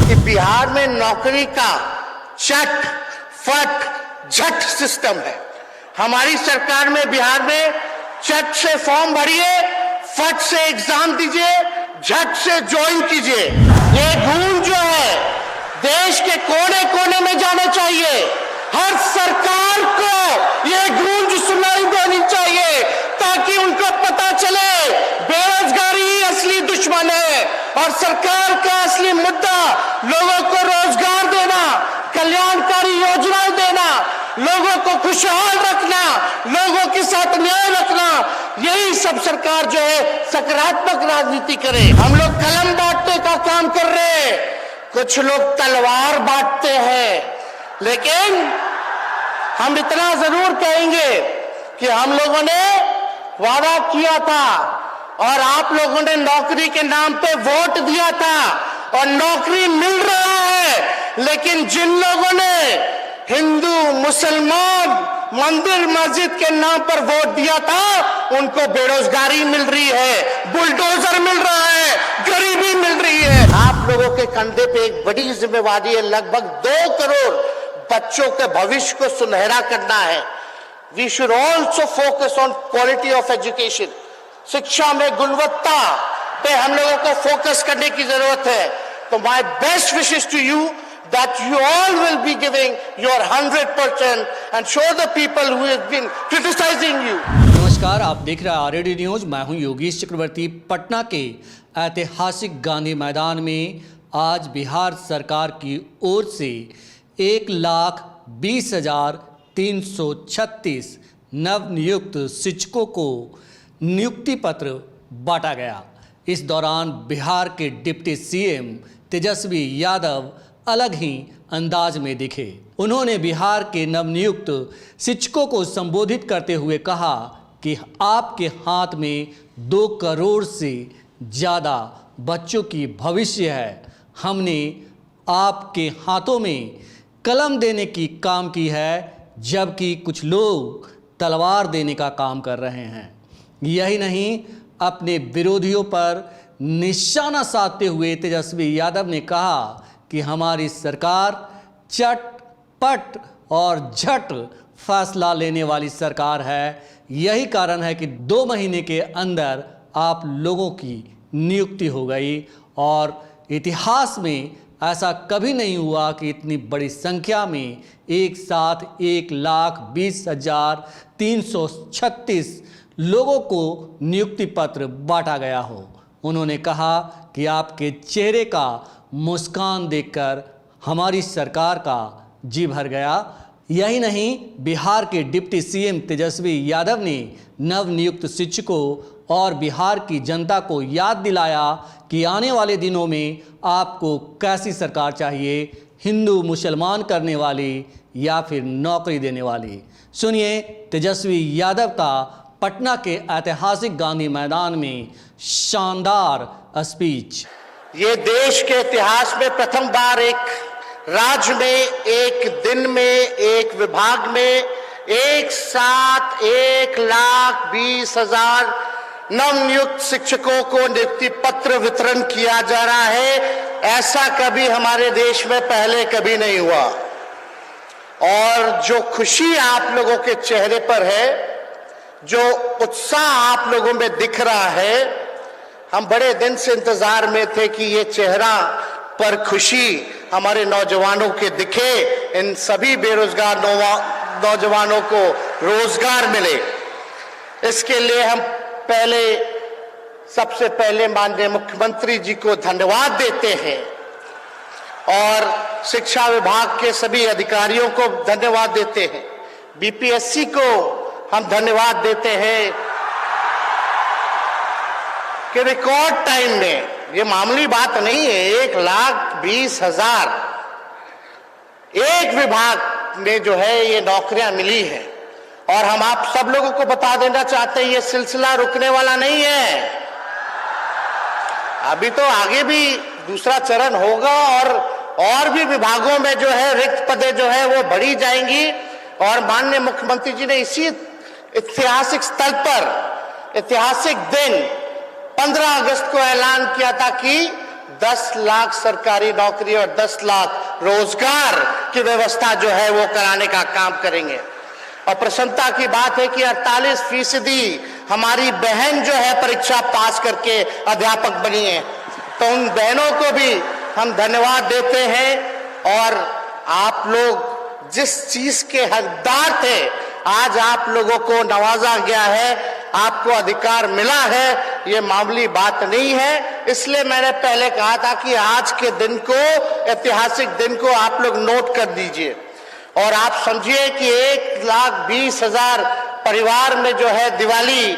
कि बिहार में नौकरी का चट फट झट सिस्टम है। हमारी सरकार में बिहार में चट से फॉर्म भरिए, फट से एग्जाम दीजिए, झट से ज्वाइन कीजिए। ये गूंज जो है देश के कोने कोने में जाना चाहिए। हर सरकार को ये गूंज सुनाई देनी चाहिए ताकि उनको पता चले बेरोजगारी ही असली दुश्मन है और सरकार का असली मुद्दा लोगों को रोजगार देना, कल्याणकारी योजनाएं देना, लोगों को खुशहाल रखना, लोगों के साथ न्याय रखना, यही सब सरकार जो है सकारात्मक राजनीति करे। हम लोग कलम बांटने का काम कर रहे हैं, कुछ लोग तलवार बांटते हैं, लेकिन हम इतना जरूर कहेंगे कि हम लोगों ने वादा किया था और आप लोगों ने नौकरी के नाम पे वोट दिया था और नौकरी मिल रहा है। लेकिन जिन लोगों ने हिंदू मुसलमान मंदिर मस्जिद के नाम पर वोट दिया था उनको बेरोजगारी मिल रही है, बुलडोजर मिल रहा है, गरीबी मिल रही है। आप लोगों के कंधे पे एक बड़ी जिम्मेवारी है, लगभग 2 करोड़ बच्चों के भविष्य को सुनहरा करना है। We should also focus on quality of education. शिक्षा में गुणवत्ता पे हम लोगों को फोकस करने की जरूरत है। तो my best wishes to you that you all will be giving your 100% and show the people who have been criticizing you. नमस्कार, आप देख रहे हैं आरएडी न्यूज। मैं हूं योगेश चक्रवर्ती। पटना के ऐतिहासिक गांधी मैदान में आज बिहार सरकार की ओर से 1,20,336 नवनियुक्त शिक्षकों को नियुक्ति पत्र बांटा गया। इस दौरान बिहार के डिप्टी सीएम तेजस्वी यादव अलग ही अंदाज में दिखे। उन्होंने बिहार के नवनियुक्त शिक्षकों को संबोधित करते हुए कहा कि आपके हाथ में 2 करोड़ से ज़्यादा बच्चों की भविष्य है। हमने आपके हाथों में कलम देने की काम की है, जबकि कुछ लोग तलवार देने का काम कर रहे हैं। यही नहीं, अपने विरोधियों पर निशाना साधते हुए तेजस्वी यादव ने कहा कि हमारी सरकार चटपट और झट फैसला लेने वाली सरकार है। यही कारण है कि 2 महीने के अंदर आप लोगों की नियुक्ति हो गई और इतिहास में ऐसा कभी नहीं हुआ कि इतनी बड़ी संख्या में एक साथ 1,20,336 लोगों को नियुक्ति पत्र बांटा गया हो। उन्होंने कहा कि आपके चेहरे का मुस्कान देखकर हमारी सरकार का जी भर गया। यही नहीं, बिहार के डिप्टी सीएम तेजस्वी यादव ने नवनियुक्त शिक्षकों और बिहार की जनता को याद दिलाया कि आने वाले दिनों में आपको कैसी सरकार चाहिए, हिंदू मुसलमान करने वाली या फिर नौकरी देने वाली। सुनिए तेजस्वी यादव का पटना के ऐतिहासिक गांधी मैदान में शानदार स्पीच। ये देश के इतिहास में प्रथम बार एक राज्य में, एक दिन में, एक विभाग में एक साथ 1,20,000 नवनियुक्त शिक्षकों को नियुक्ति पत्र वितरण किया जा रहा है। ऐसा कभी हमारे देश में पहले कभी नहीं हुआ। और जो खुशी आप लोगों के चेहरे पर है, जो उत्साह आप लोगों में दिख रहा है, हम बड़े दिन से इंतजार में थे कि ये चेहरा पर खुशी हमारे नौजवानों के दिखे, इन सभी बेरोजगार नौजवानों को रोजगार मिले। इसके लिए हम सबसे पहले माननीय मुख्यमंत्री जी को धन्यवाद देते हैं और शिक्षा विभाग के सभी अधिकारियों को धन्यवाद देते हैं। बीपीएससी को हम धन्यवाद देते हैं कि रिकॉर्ड टाइम में, ये मामूली बात नहीं है, 1,20,000 एक विभाग में जो है ये नौकरियां मिली है। और हम आप सब लोगों को बता देना चाहते हैं ये सिलसिला रुकने वाला नहीं है। अभी तो आगे भी दूसरा चरण होगा और भी विभागों में जो है रिक्त पदें जो है वो बढ़ी जाएंगी। और माननीय मुख्यमंत्री जी ने इसी ऐतिहासिक स्थल पर ऐतिहासिक दिन 15 अगस्त को ऐलान किया था कि 10 लाख सरकारी नौकरी और 10 लाख रोजगार की व्यवस्था जो है वो कराने का काम करेंगे। और प्रसन्नता की बात है कि 48% हमारी बहन जो है परीक्षा पास करके अध्यापक बनी है, तो उन बहनों को भी हम धन्यवाद देते हैं। और आप लोग जिस चीज के हकदार थे, आज आप लोगों को नवाजा गया है, आपको अधिकार मिला है, ये मामूली बात नहीं है। इसलिए मैंने पहले कहा था कि आज के दिन को, ऐतिहासिक दिन को आप लोग नोट कर दीजिए और आप समझिए कि 1,20,000 परिवार में जो है दिवाली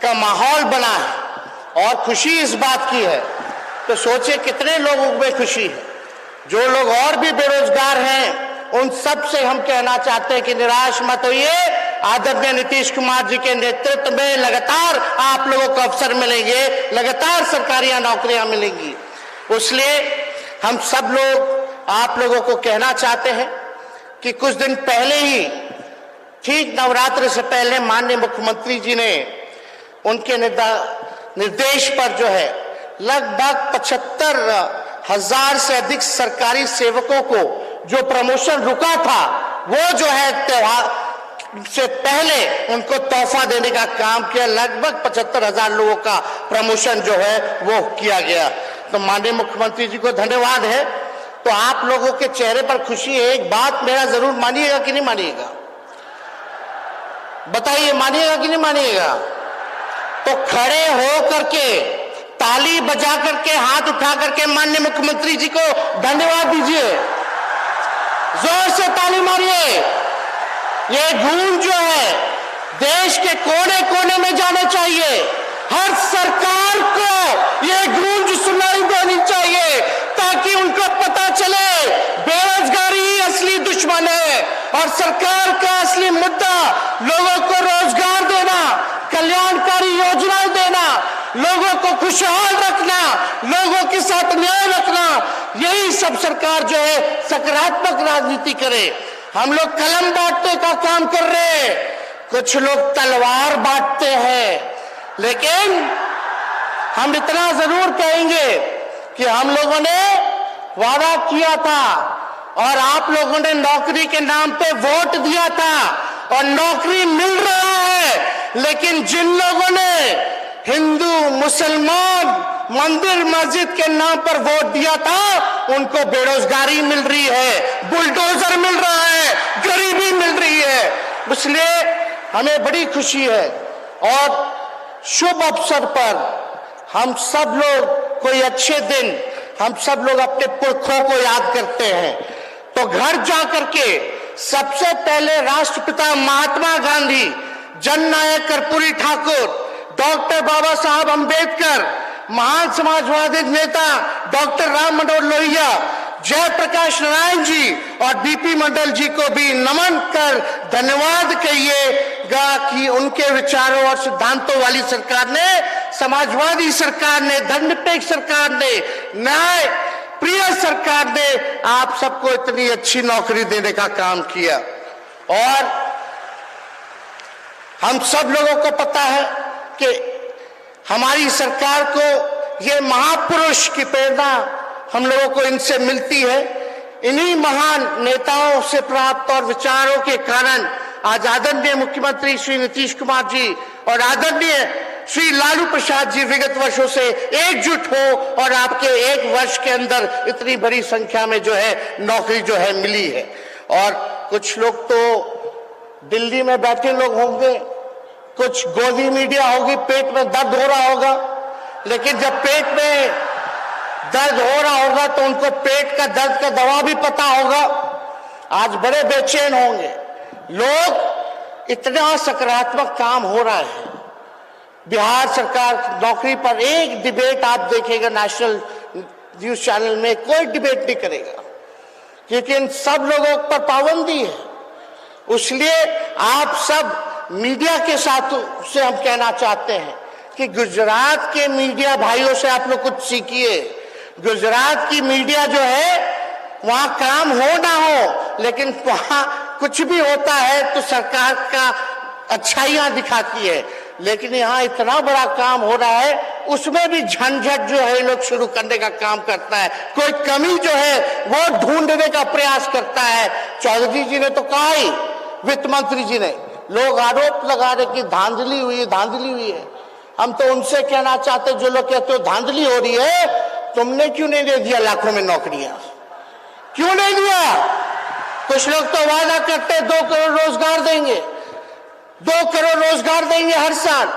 का माहौल बना है और खुशी इस बात की है। तो सोचिए कितने लोगों में खुशी है। जो लोग और भी बेरोजगार हैं उन सब से हम कहना चाहते हैं कि निराश मत होइए। आदरणीय नीतीश कुमार जी के नेतृत्व में लगातार आप लोगों को अवसर मिलेंगे, लगातार सरकारी नौकरियां मिलेंगी। इसलिए हम सब लोग आप लोगों को कहना चाहते हैं कि कुछ दिन पहले ही, ठीक नवरात्र से पहले, माननीय मुख्यमंत्री जी ने उनके निर्देश पर जो है लगभग 75,000 से अधिक सरकारी सेवकों को जो प्रमोशन रुका था, वो जो है त्योहार से पहले उनको तोहफा देने का काम किया। लगभग 75,000 लोगों का प्रमोशन जो है वो किया गया। तो माननीय मुख्यमंत्री जी को धन्यवाद है। तो आप लोगों के चेहरे पर खुशी है। एक बात मेरा जरूर मानिएगा कि नहीं मानिएगा, बताइए, मानिएगा कि नहीं मानिएगा? तो खड़े हो करके, ताली बजा करके, हाथ उठा करके माननीय मुख्यमंत्री जी को धन्यवाद दीजिए। जोर से ताली मारिए। ये गूंज जो है देश के कोने कोने में जाना चाहिए। हर सरकार को ये गूंज सुनाई देनी चाहिए ताकि उनको पता चले बेरोजगारी ही असली दुश्मन है और सरकार का असली मुद्दा लोगों को रोजगार देना, कल्याणकारी योजनाएं देना, लोगों को खुशहाल रखना, लोगों के साथ न्याय रखना, यही सब सरकार जो है सकारात्मक राजनीति करे। हम लोग कलम बांटने का काम कर रहे हैं, कुछ लोग तलवार बांटते हैं। लेकिन हम इतना जरूर कहेंगे कि हम लोगों ने वादा किया था और आप लोगों ने नौकरी के नाम पे वोट दिया था और नौकरी मिल रहा है। लेकिन जिन लोगों ने हिंदू, मुसलमान, मंदिर मस्जिद के नाम पर वोट दिया था, उनको बेरोजगारी मिल रही है, बुलडोजर मिल रहा है, गरीबी मिल रही है। इसलिए हमें बड़ी खुशी है और शुभ अवसर पर हम सब लोग कोई अच्छे दिन, हम सब लोग अपने पुरखों को याद करते हैं। तो घर जा करके सबसे पहले राष्ट्रपिता महात्मा गांधी, जननायक कर्पूरी ठाकुर, डॉक्टर बाबा साहब अंबेडकर, महान समाजवादी नेता डॉक्टर राम मनोहर लोहिया, जयप्रकाश नारायण जी और बीपी मंडल जी को भी नमन कर धन्यवाद कहिएगा कि उनके विचारों और सिद्धांतों वाली सरकार ने, समाजवादी सरकार ने, धर्मनिरपेक्ष सरकार ने, न्याय प्रिय सरकार ने आप सबको इतनी अच्छी नौकरी देने का काम किया। और हम सब लोगों को पता है कि हमारी सरकार को ये महापुरुष की प्रेरणा हम लोगों को इनसे मिलती है। इन्हीं महान नेताओं से प्राप्त और विचारों के कारण आज आदरणीय मुख्यमंत्री श्री नीतीश कुमार जी और आदरणीय श्री लालू प्रसाद जी विगत वर्षों से एकजुट हो और आपके एक वर्ष के अंदर इतनी बड़ी संख्या में जो है नौकरी जो है मिली है। और कुछ लोग तो दिल्ली में बैठे लोग होंगे, कुछ गोदी मीडिया होगी, पेट में दर्द हो रहा होगा, लेकिन जब पेट में दर्द हो रहा होगा तो उनको पेट का दर्द का दवा भी पता होगा। आज बड़े बेचैन होंगे लोग, इतना सकारात्मक काम हो रहा है। बिहार सरकार नौकरी पर एक डिबेट आप देखेगा नेशनल न्यूज चैनल में, कोई डिबेट नहीं करेगा क्योंकि इन सब लोगों पर पाबंदी है। इसलिए आप सब मीडिया के साथ से हम कहना चाहते हैं कि गुजरात के मीडिया भाइयों से आप लोग कुछ सीखिए। गुजरात की मीडिया जो है वहां काम हो ना हो, लेकिन वहां कुछ भी होता है तो सरकार का अच्छाइयां दिखाती है। लेकिन यहाँ इतना बड़ा काम हो रहा है उसमें भी झंझट जो है लोग शुरू करने का काम करता है, कोई कमी जो है वो ढूंढने का प्रयास करता है। चौधरी जी ने तो कहा ही, वित्त मंत्री जी ने, लोग आरोप लगा रहे कि धांधली हुई है, धांधली हुई है। हम तो उनसे कहना चाहते, जो लोग कहते हो धांधली हो रही है, तुमने क्यों नहीं दे दिया लाखों में नौकरियां, क्यों नहीं दिया? कुछ लोग तो वादा करते 2 करोड़ रोजगार देंगे, 2 करोड़ रोजगार देंगे हर साल,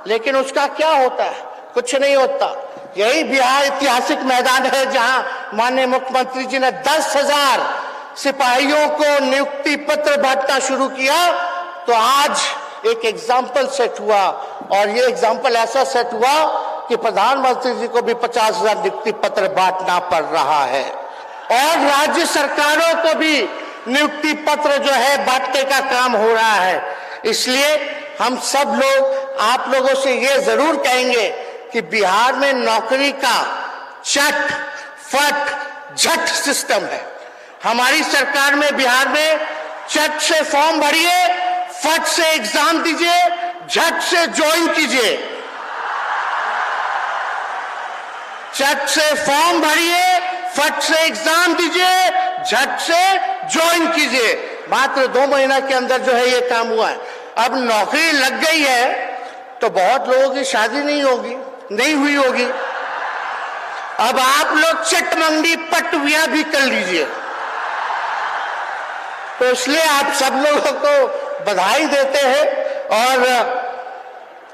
लेकिन उसका क्या होता है? कुछ नहीं होता। यही बिहार ऐतिहासिक मैदान है जहां माननीय मुख्यमंत्री जी ने 10,000 सिपाहियों को नियुक्ति पत्र बांटना शुरू किया। तो आज एक एग्जाम्पल सेट हुआ, और ये एग्जाम्पल ऐसा सेट हुआ कि प्रधानमंत्री जी को भी 50,000 नियुक्ति पत्र बांटना पड़ रहा है, और राज्य सरकारों को भी नियुक्ति पत्र जो है बांटने का काम हो रहा है। इसलिए हम सब लोग आप लोगों से ये जरूर कहेंगे कि बिहार में नौकरी का चट फट झट सिस्टम है। हमारी सरकार में बिहार में चट से फॉर्म भरिए, फट से एग्जाम दीजिए, झट से ज्वाइन कीजिए। चट से फॉर्म भरिए, फट से एग्जाम दीजिए, झट से ज्वाइन कीजिए। मात्र 2 महीना के अंदर जो है ये काम हुआ है। अब नौकरी लग गई है तो बहुत लोगों की शादी नहीं हुई होगी। अब आप लोग चटमंगनी पटविया भी कर लीजिए। तो इसलिए आप सब लोगों को बधाई देते हैं। और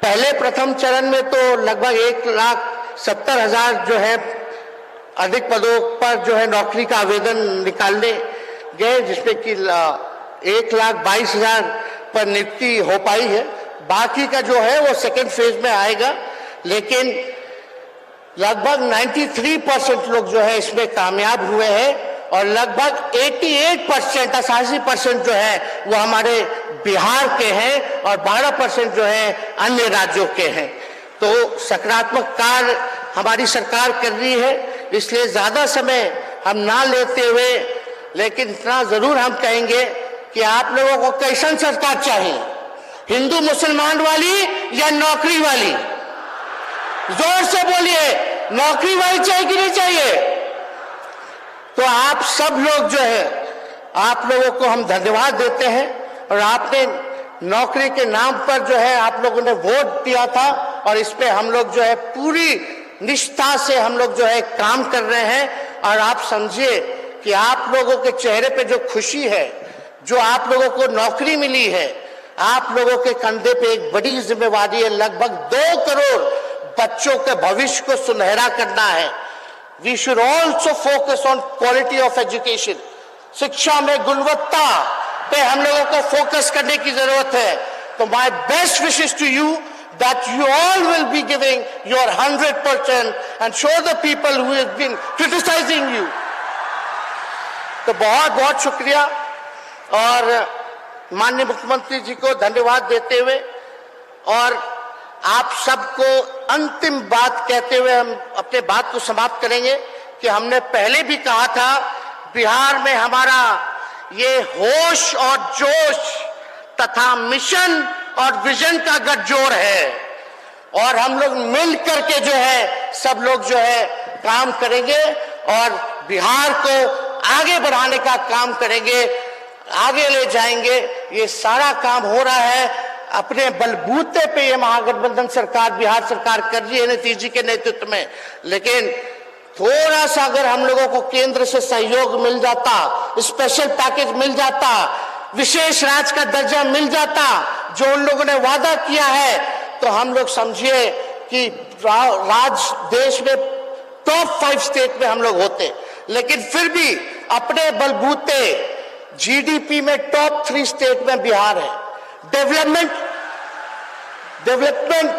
पहले प्रथम चरण में तो लगभग 1,70,000 जो है अधिक पदों पर जो है नौकरी का आवेदन निकालने गए, जिसमें कि 1,22,000 पर नियुक्ति हो पाई है। बाकी का जो है वो सेकेंड फेज में आएगा, लेकिन लगभग 93% लोग जो है इसमें कामयाब हुए हैं, और लगभग 88% जो है वो हमारे बिहार के हैं, और 12% जो है अन्य राज्यों के हैं। तो सकारात्मक कार्य हमारी सरकार कर रही है। इसलिए ज्यादा समय हम ना लेते हुए, लेकिन इतना जरूर हम कहेंगे कि आप लोगों को कैसन सरकार चाहिए, हिंदू मुसलमान वाली या नौकरी वाली? जोर से बोलिए, नौकरी वाली चाहिए कि नहीं चाहिए? तो आप सब लोग जो है, आप लोगों को हम धन्यवाद देते हैं। और आपने नौकरी के नाम पर जो है आप लोगों ने वोट दिया था, और इस पे हम लोग जो है पूरी निष्ठा से हम लोग जो है काम कर रहे हैं। और आप समझिए कि आप लोगों के चेहरे पे जो खुशी है, जो आप लोगों को नौकरी मिली है, आप लोगों के कंधे पे एक बड़ी जिम्मेवारी है। लगभग 2 करोड़ बच्चों के भविष्य को सुनहरा करना है। We should also focus on quality of education. शिक्षा में गुणवत्ता पे हम लोगों को फोकस करने की जरूरत है। तो my best wishes to you that you all will be giving your 100% and show the people who have been criticizing you. तो बहुत बहुत शुक्रिया, और माननीय मुख्यमंत्री जी को धन्यवाद देते हुए और आप सबको अंतिम बात कहते हुए हम अपने बात को समाप्त करेंगे कि हमने पहले भी कहा था, बिहार में हमारा ये होश और जोश तथा मिशन और विजन का गठजोड़ है, और हम लोग मिल करके जो है सब लोग जो है काम करेंगे और बिहार को आगे बढ़ाने का काम करेंगे, आगे ले जाएंगे। ये सारा काम हो रहा है अपने बलबूते पे। ये महागठबंधन सरकार, बिहार सरकार कर रही है नीतीश जी के नेतृत्व में, लेकिन थोड़ा सा अगर हम लोगों को केंद्र से सहयोग मिल जाता, स्पेशल पैकेज मिल जाता, विशेष राज्य का दर्जा मिल जाता, जो उन लोगों ने वादा किया है, तो हम लोग समझिए कि देश में टॉप 5 स्टेट में हम लोग होते। लेकिन फिर भी अपने बलबूते जीडीपी में टॉप 3 स्टेट में बिहार है। डेवलपमेंट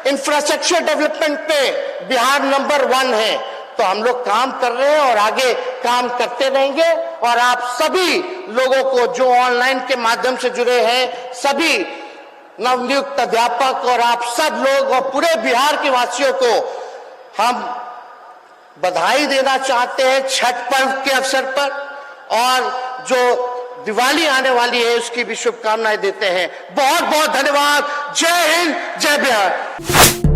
इंफ्रास्ट्रक्चर डेवलपमेंट पे बिहार नंबर 1 है। तो हम लोग काम कर रहे हैं और आगे काम करते रहेंगे। और आप सभी लोगों को जो ऑनलाइन के माध्यम से जुड़े हैं, सभी नवनियुक्त अध्यापक और आप सब लोग और पूरे बिहार के वासियों को हम बधाई देना चाहते हैं छठ पर्व के अवसर पर, और जो दिवाली आने वाली है उसकी भी शुभकामनाएं देते हैं। बहुत बहुत धन्यवाद। जय हिंद, जय बिहार।